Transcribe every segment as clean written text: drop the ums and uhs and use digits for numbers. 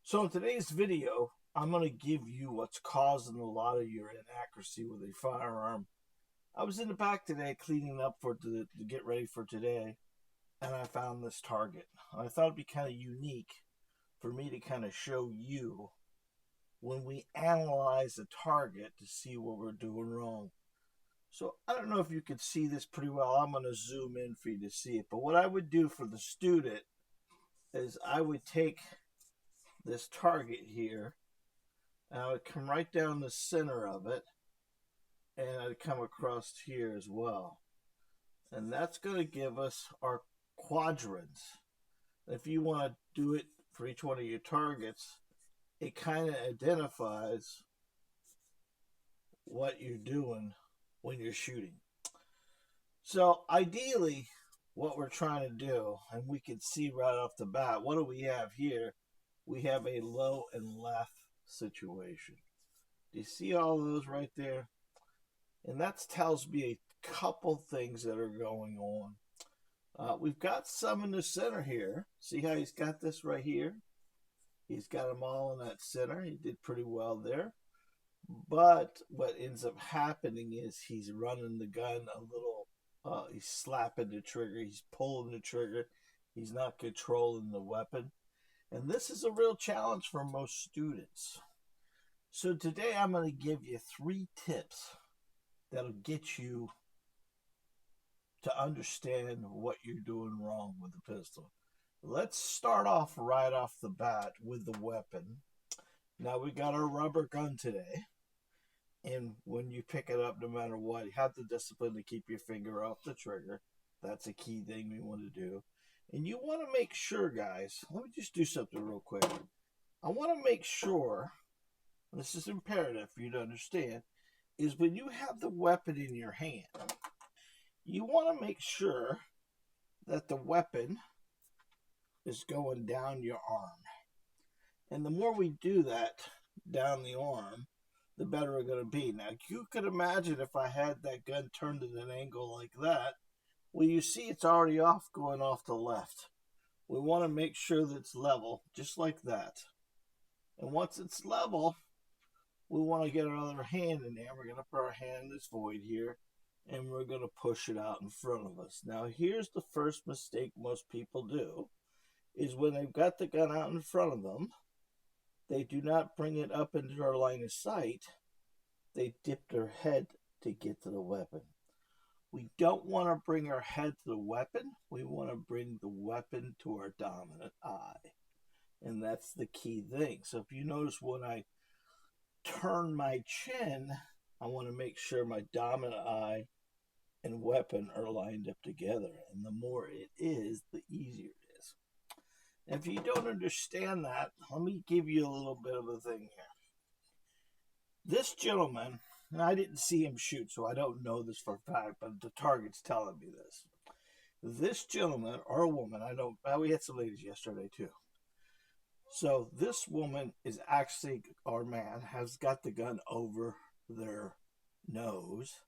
So in today's video, I'm going to give you what's causing a lot of your inaccuracy with a firearm. I was in the back today cleaning up to get ready for today, and I found this target. I thought it'd be kind of unique for me to kind of show you when we analyze a target to see what we're doing wrong. So I don't know if you can see this pretty well. I'm going to zoom in for you to see it. But what I would do for the student is I would take this target here, and I would come right down the center of it, and I'd come across here as well. And that's going to give us our quadrants. If you want to do it for each one of your targets, it kind of identifies what you're doing when you're shooting. So ideally, what we're trying to do, and we can see right off the bat, what do we have here? We have a low and left situation. Do you see all those right there? And that tells me a couple things that are going on. We've got some in the center here. See how he's got this right here? He's got them all in that center. He did pretty well there. But what ends up happening is he's running the gun a little, he's slapping the trigger, he's pulling the trigger, he's not controlling the weapon. And this is a real challenge for most students. So today I'm going to give you 3 tips that'll get you to understand what you're doing wrong with the pistol. Let's start off right off the bat with the weapon. Now we got our rubber gun today, and when you pick it up, no matter what, you have the discipline to keep your finger off the trigger. That's a key thing we want to do. And you want to make sure, guys, let me just do something real quick. I want to make sure, this is imperative for you to understand, is when you have the weapon in your hand, you want to make sure that the weapon is going down your arm. And the more we do that down the arm, the better we're going to be. Now, you could imagine if I had that gun turned at an angle like that, well, you see it's already off going off the left. We want to make sure that it's level, just like that. And once it's level, we want to get our other hand in there. We're going to put our hand in this void here, and we're going to push it out in front of us. Now, here's the first mistake most people do, is when they've got the gun out in front of them, they do not bring it up into their line of sight. They dip their head to get to the weapon. We don't want to bring our head to the weapon. We want to bring the weapon to our dominant eye. And that's the key thing. So if you notice when I turn my chin, I want to make sure my dominant eye and weapon are lined up together. And the more it is, the easier it is. And if you don't understand that, let me give you a little bit of a thing here. This gentleman, and I didn't see him shoot, so I don't know this for a fact, but the target's telling me this. This gentleman or woman, I know, we had some ladies yesterday too. So this woman is actually, or man, has got the gun over their nose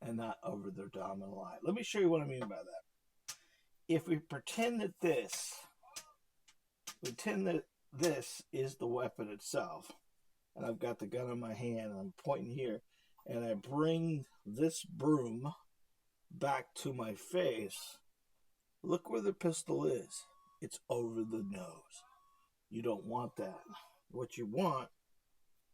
and not over their dominant eye. Let me show you what I mean by that. If we pretend that this is the weapon itself, and I've got the gun in my hand, and I'm pointing here, and I bring this broom back to my face, look where the pistol is. It's over the nose. You don't want that. What you want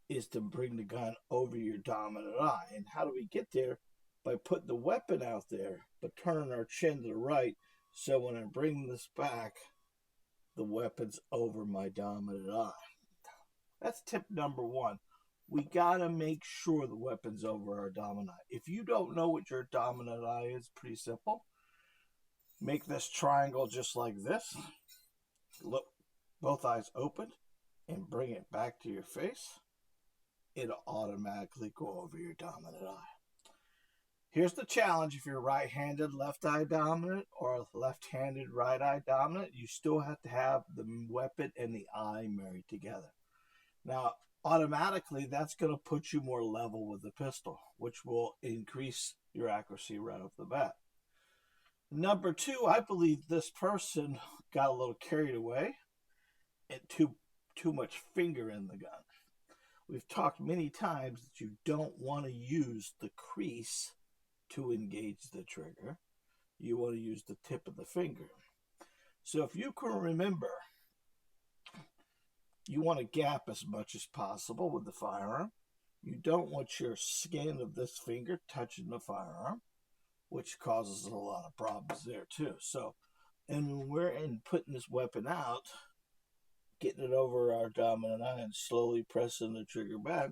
is to bring the gun over your dominant eye. And how do we get there? By putting the weapon out there, but turning our chin to the right, so when I bring this back, the weapon's over my dominant eye. That's tip number 1. We gotta make sure the weapon's over our dominant eye. If you don't know what your dominant eye is, pretty simple. Make this triangle just like this. Look, both eyes open, and bring it back to your face. It'll automatically go over your dominant eye. Here's the challenge. If you're right-handed, left eye dominant, or left-handed, right eye dominant, you still have to have the weapon and the eye married together. Now, automatically, that's going to put you more level with the pistol, which will increase your accuracy right off the bat. Number 2, I believe this person got a little carried away and too much finger in the gun. We've talked many times that you don't want to use the crease to engage the trigger. You want to use the tip of the finger. So if you can remember, you want to gap as much as possible with the firearm. You don't want your skin of this finger touching the firearm, which causes a lot of problems there too. So, and when we're in putting this weapon out, getting it over our dominant eye and slowly pressing the trigger back,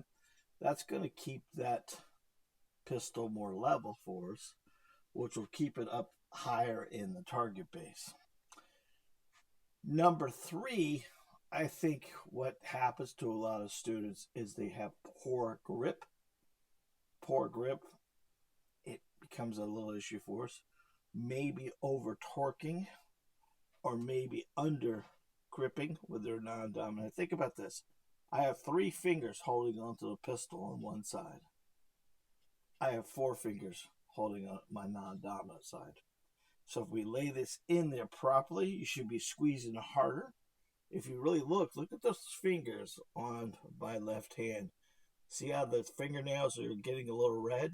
that's going to keep that pistol more level for us, which will keep it up higher in the target base. Number 3, I think what happens to a lot of students is they have poor grip. Poor grip, it becomes a little issue for us. Maybe over torquing or maybe under gripping with their non-dominant. Think about this. I have 3 fingers holding onto the pistol on one side. I have 4 fingers holding on my non-dominant side. So if we lay this in there properly, you should be squeezing harder. If you really look at those fingers on my left hand. See how the fingernails are getting a little red?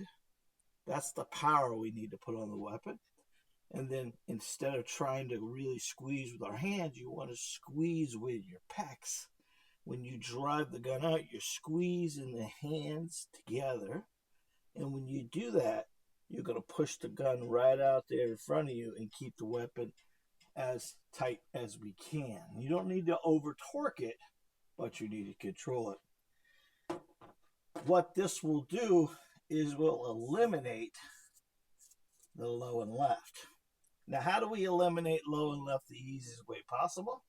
That's the power we need to put on the weapon. And then instead of trying to really squeeze with our hands, you want to squeeze with your pecs. When you drive the gun out, you're squeezing the hands together. And when you do that, you're going to push the gun right out there in front of you and keep the weapon as tight as we can. You don't need to over torque it, but you need to control it. What this will do is will eliminate the low and left. Now, how do we eliminate low and left the easiest way possible?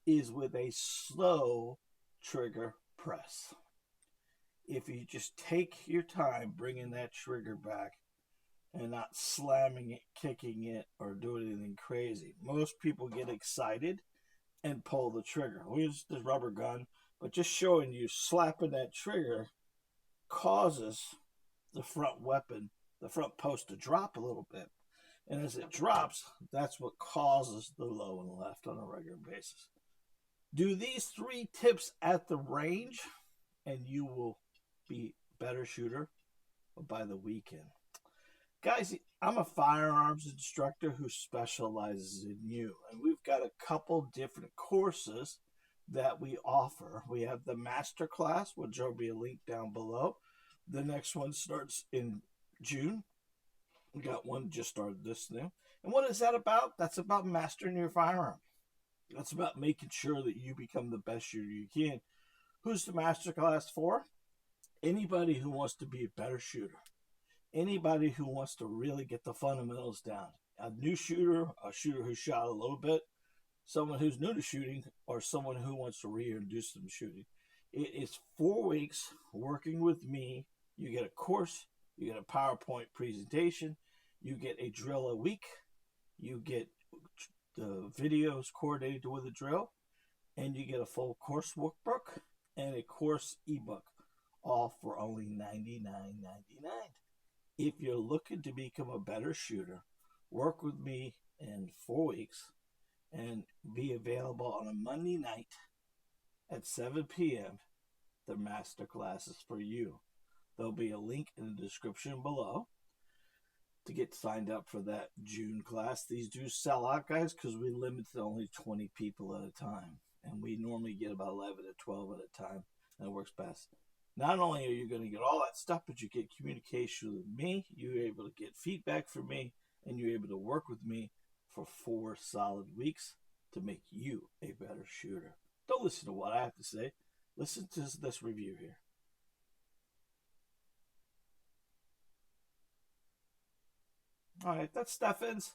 Is with a slow trigger press. If you just take your time bringing that trigger back and not slamming it, kicking it, or doing anything crazy. Most people get excited and pull the trigger. We use the rubber gun, but just showing you slapping that trigger causes the front weapon, the front post to drop a little bit. And as it drops, that's what causes the low and left on a regular basis. Do these 3 tips at the range, and you will be a better shooter by the weekend. Guys, I'm a firearms instructor who specializes in you, and we've got a couple different courses that we offer. We have the master class, which will be a link down below. The next one starts in June. We got one just started this now. And what is that about? That's about mastering your firearm. That's about making sure that you become the best shooter you can. Who's the master class for? Anybody who wants to be a better shooter. Anybody who wants to really get the fundamentals down. A new shooter, a shooter who shot a little bit, someone who's new to shooting, or someone who wants to reintroduce them to shooting. It is 4 weeks working with me. You get a course, you get a PowerPoint presentation, you get a drill a week, you get the videos coordinated with a drill, and you get a full course workbook and a course ebook, all for only $99.99. If you're looking to become a better shooter, work with me in 4 weeks and be available on a Monday night at 7 p.m. The master class is for you. There'll be a link in the description below to get signed up for that June class. These do sell out, guys, because we limit to only 20 people at a time. And we normally get about 11 to 12 at a time. And it works best. Not only are you going to get all that stuff, but you get communication with me. You're able to get feedback from me. And you're able to work with me for 4 solid weeks to make you a better shooter. Don't listen to what I have to say. Listen to this review here. All right, that's Steffens.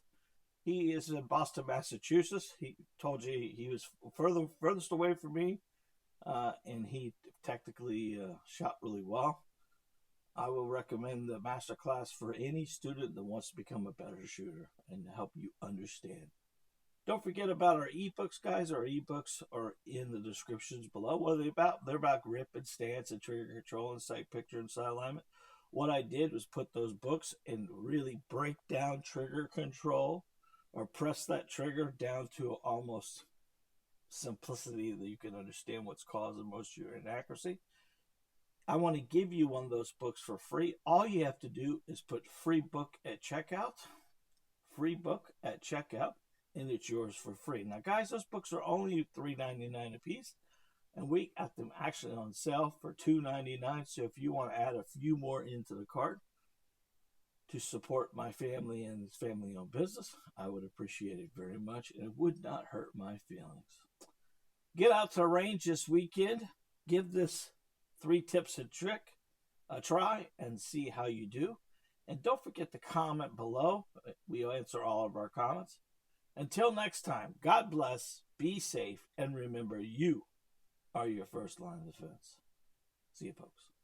He is in Boston, Massachusetts. He told you he was furthest away from me, and he technically shot really well. I will recommend the masterclass for any student that wants to become a better shooter and help you understand. Don't forget about our ebooks, guys. Our ebooks are in the descriptions below. What are they about? They're about grip and stance and trigger control and sight picture and sight alignment. What I did was put those books and really break down trigger control or press that trigger down to almost simplicity that you can understand what's causing most of your inaccuracy. I want to give you one of those books for free. All you have to do is put free book at checkout, and it's yours for free. Now, guys, those books are only $3.99 a piece, and we got them actually on sale for $2.99. So if you want to add a few more into the cart to support my family and its family-owned business, I would appreciate it very much, and it would not hurt my feelings. Get out to the range this weekend. Give this 3 tips and trick a try and see how you do. And don't forget to comment below. We'll answer all of our comments. Until next time, God bless, be safe, and remember, you are your first line of defense. See you, folks.